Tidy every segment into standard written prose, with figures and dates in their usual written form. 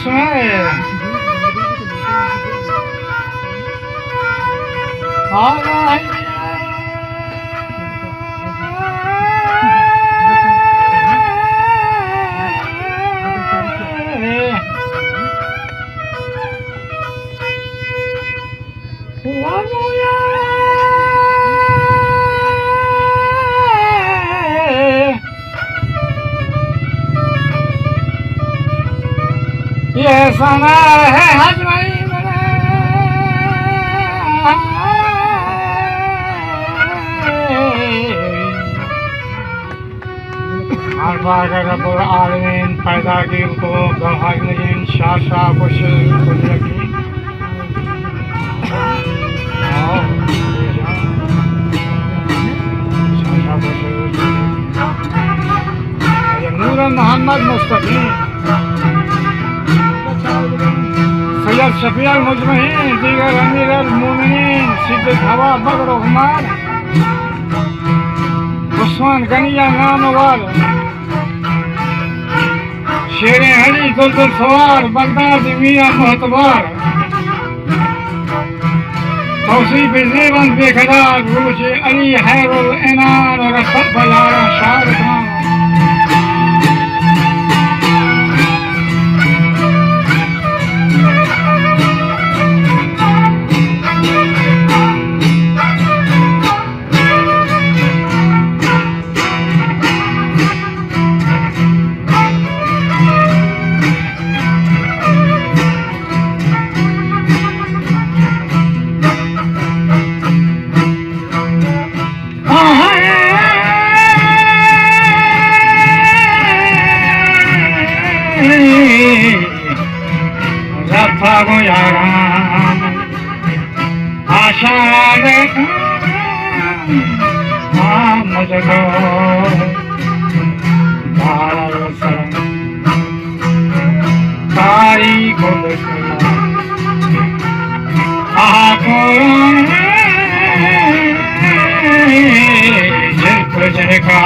सुनाए ये सना है हजमई रब्बुल आलमीन पैदा की को गवाहीन शाशा कुछ लगी नूर मोहम्मद मुस्तफी सैयद शफी अल मुजमहीन दीगर अमीर अल मोमिनीन सिद्दीक हवा बकर उस्मान उस्मान गनिया नामवर शेर हली दुलदुल सवार बगदाद मियां मोहतबर तौसीफ ज़ेबन बेकरार रूज अली हैरुल इनार और रफ़त बलारा शार खान रफा यारा आशा मुझको तारी को जिनका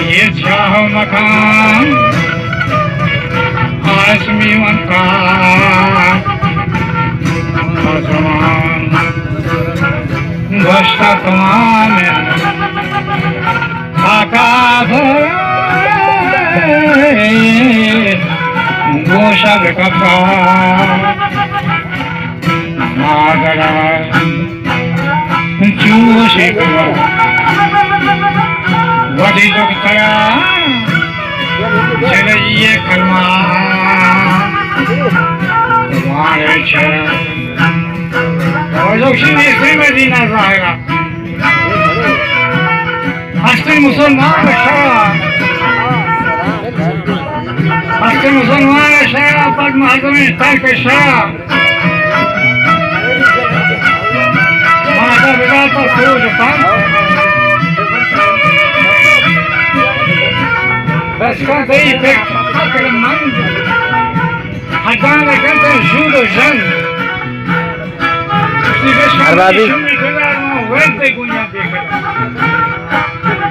ये चाहो मकान आसमी का गोश्ता तमाम आकाश गोशा कपा मागरा चूशी वडी दुखतया चलिए कलमा तुम्हारे श्री मदीना जाएगा हस्ते मुसलमान हस्ते मुसलमान शाह पद महाजमी तर्क शाह माता पिता तो सोच बस kan dei pek hakre man hadana kan judo jan Arbabi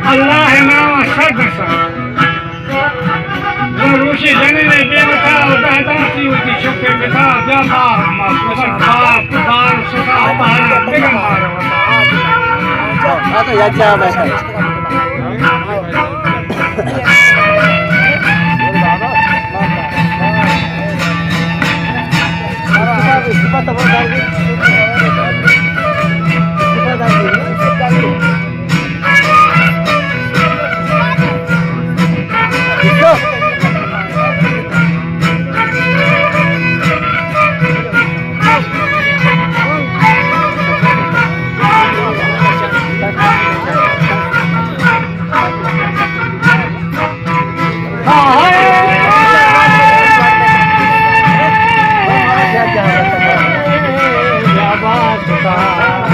Allah नाम सदसा रूसी जने ने बेवता उदासी होती शुक्र पिता जाता बाप बार सुखा बार बेगम मारो आता याद जा बैठा Bye.